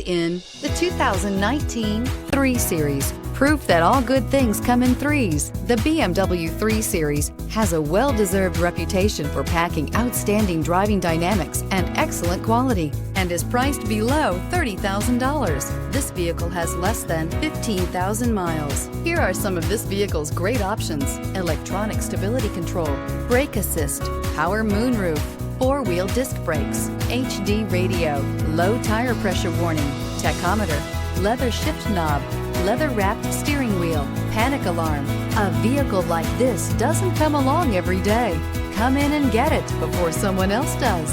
In the 2019 3 Series. Proof that all good things come in threes. The BMW 3 Series has a well-deserved reputation for packing outstanding driving dynamics and excellent quality, and is priced below $30,000. This vehicle has less than 15,000 miles. Here are some of this vehicle's great options: electronic stability control, brake assist, power moonroof, 4-wheel disc brakes, HD radio, low tire pressure warning, tachometer, leather shift knob, leather-wrapped steering wheel, panic alarm. A vehicle like this doesn't come along every day. Come in and get it before someone else does.